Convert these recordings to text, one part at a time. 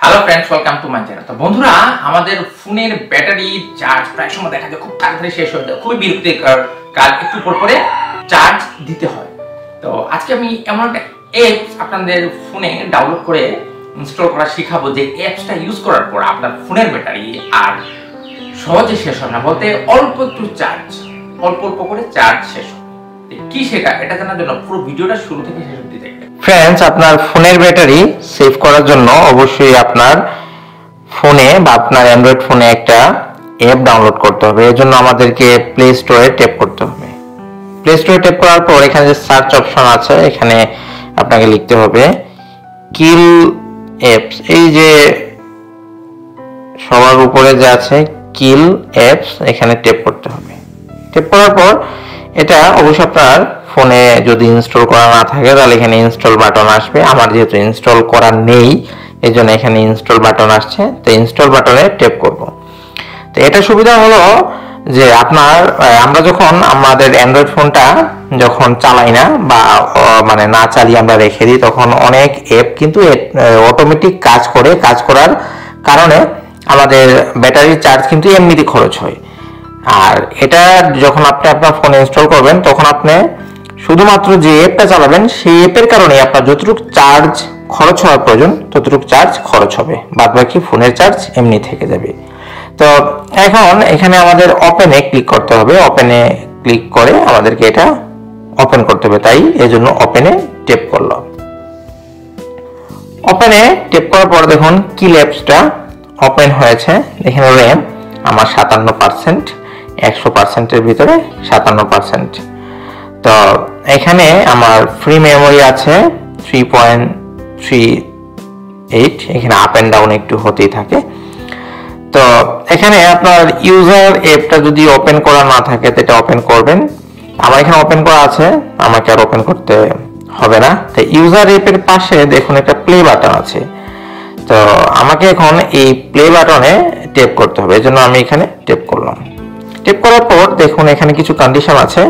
Hello friends, welcome to my channel. তো বন্ধুরা, আমাদের ফোনের ব্যাটারি চার্জ প্রায় সময় দেখা যায় খুব তাড়াতাড়ি শেষ হয়ে যায়, খুবই বিরক্তিকর কাজ, একটু পর পরে চার্জ দিতে হয়। তো আজকে আমি এমন একটা অ্যাপস আপনাদের ফোনে ডাউনলোড করে ইনস্টল করা শিখাবো, যে অ্যাপসটা ইউজ করার পর আপনার ফোনের ব্যাটারি আর সহজে শেষ হয় না, বলতে অল্প একটু চার্জ, অল্প অল্প করে চার্জ শেষ হয়। কি সেটা, এটা জানার জন্য পুরো ভিডিওটা শুরু থেকে শেষ অবধি দেখবেন। ফ্রেন্ডস, আপনার ফোনের ব্যাটারি সেভ করার জন্য অবশ্যই আপনার ফোনে বা আপনার অ্যান্ড্রয়েড ফোনে একটা অ্যাপ ডাউনলোড করতে হবে। এর জন্য আমাদেরকে প্লে স্টোরে ট্যাপ করতে হবে। প্লে স্টোরে ট্যাপ করার পর এখানে যে সার্চ অপশন আছে, এখানে আপনাকে লিখতে হবে কিল অ্যাপস। এই যে সবার উপরে যে আছে কিল অ্যাপস, এখানে ট্যাপ করতে হবে। ট্যাপ করার পর এটা অবশ্যই আপনার ফোনে যদি ইনস্টল করা না থাকে তাহলে এখানে ইনস্টল বাটন আসবে। আমার যেহেতু ইনস্টল করা নেই, এই জন্য এখানে ইনস্টল বাটন আসছে, তো ইনস্টল বাটনে ট্যাপ করব। তো এটা সুবিধা হলো যে আমরা যখন আমাদের অ্যান্ড্রয়েড ফোনটা যখন চালাই না বা মানে না চালিয়ে আমরা রেখে দিই, তখন অনেক অ্যাপ কিন্তু অটোমেটিক কাজ করে। কাজ করার কারণে আমাদের ব্যাটারি চার্জ কিন্তু এমনিতে খরচ হয়। আর এটা যখন আপনি আপনার ফোনে ইনস্টল করবেন, তখন আপনি শুধুমাত্র যে অ্যাপটা চালাবেন সেই অ্যাপের কারণে আপনার যতটুকু চার্জ খরচ হওয়ার প্রয়োজন ততটুকু চার্জ খরচ হবে, বাদ বাকি ফোনের চার্জ এমনি থেকে যাবে। তো এখন এখানে আমাদের ওপেনে ক্লিক করতে হবে। ওপেনে ক্লিক করে আমাদেরকে এটা ওপেন করতে হবে, তাই এজন্য ওপেনে ট্যাপ করলাম। ওপেনে ট্যাপ করার পর দেখুন কিল অ্যাপসটা ওপেন হয়েছে। এখানে র্যাম আমার 57%, 100%-এর ভিতরে 57%। তো এখানে আমার ফ্রি মেমোরি আছে 3.38। এখানে আপ এন্ড ডাউন একটু হতেই থাকে। তো এখানে আপনার ইউজার অ্যাপটা যদি ওপেন করা না থাকে তো এটা ওপেন করবেন। আমার এখানে ওপেন করা আছে, আমাকে আর ওপেন করতে হবে না। তো ইউজার অ্যাপের পাশে দেখুন একটা প্লে বাটন আছে। তো আমাকে এখন এই প্লে বাটনে ট্যাপ করতে হবে, এজন্য আমি এখানে ট্যাপ করলাম। ট্যাপ করার পর দেখুন এখানে কিছু কন্ডিশন আছে,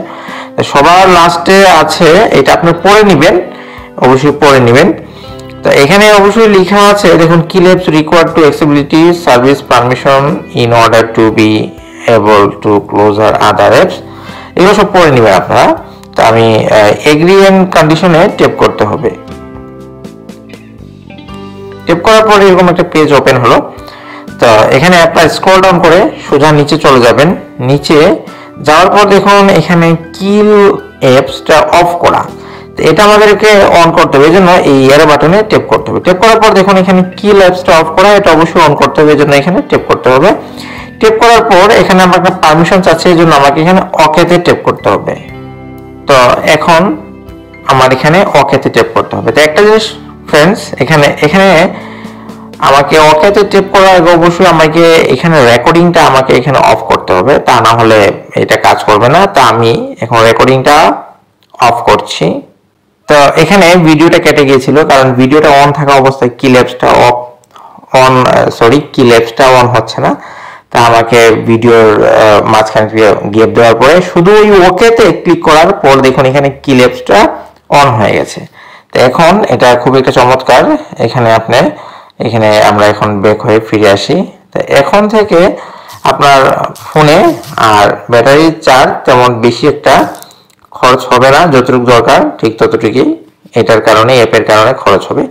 সবার লাস্টে আছে, এটা আপনি পড়ে নেবেন, অবশ্যই পড়ে নেবেন। তো এখানে অবশ্যই লেখা আছে দেখুন kill apps required to accessibility service permission in order to be able to closer other apps, এগুলো সব পড়ে নেবেন আপনারা। তো আমি এগ্রি এন্ড কন্ডিশনে ট্যাপ করতে হবে। ট্যাপ করার পরে এরকম একটা পেজ ওপেন হলো। তো এখানে আপনারা স্ক্রল ডাউন করে সোজা নিচে চলে যাবেন। নিচে যাওয়ার পর দেখুন এখানে কিল অ্যাপসটা অফ করা, তো এটা আমাদেরকে অন করতে হবে, এজন্য এই এরো বাটনে ট্যাপ করতে হবে। ট্যাপ করার পর দেখুন এখানে কিল অ্যাপসটা অফ করা, এটা অবশ্যই অন করতে হবে, এজন্য এখানে ট্যাপ করতে হবে। ট্যাপ করার পর এখানে আমার একটা পারমিশন চাচ্ছে, এজন্য আমাকে এখানে ওকেতে ট্যাপ করতে হবে। তো এখন আমার এখানে ওকেতে ট্যাপ করতে হবে। তো একটা জিনিস ফ্রেন্ডস, এখানে আমাকে ওকেতে ট্যাপ করার আগে অবশ্যই আমাকে এখানে রেকর্ডিংটা আমাকে এখানে অফ করতে হবে, তা না হলে এটা কাজ করবে না। তো আমি এখন রেকর্ডিংটা অফ করছি। তো এখানে ভিডিওটা কেটে গিয়েছিল, কারণ ভিডিওটা অন থাকা অবস্থায় কিল অ্যাপসটা অন হচ্ছে না। তা আমাকে ভিডিওর মাঝখানে গ্যাপ দেওয়ার পরে শুধু ওই ওকেতে ক্লিক করার পর দেখুন এখানে কিল অ্যাপসটা অন হয়ে গেছে। তো এখন এটা খুব একটা চমৎকার। এখানে আমরা এখন ব্যাক হয়ে ফিরে আসি। তো এখন থেকে আপনার ফোনে আর ব্যাটারি চার্জ তেমন বেশি একটা খরচ হবে না, যতটুকু দরকার ঠিক ততটুকুই এটার কারণে, অ্যাপের কারণে খরচ হবে।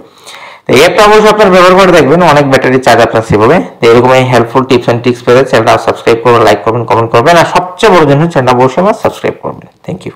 তো অ্যাপটা অবশ্যই আপনার ব্যবহার করে দেখবেন, অনেক ব্যাটারি চার্জ আপনার সেভ হবে। তো এরকমই হেল্পফুল টিপস এন্ড ট্রিক্স পেতে চ্যানেলটা সাবস্ক্রাইব করবেন, লাইক করবেন, কমেন্ট করবেন, আর সবচেয়ে বড় জিনিস চ্যানেলটা অবশ্যই সাবস্ক্রাইব করবেন। Thank you.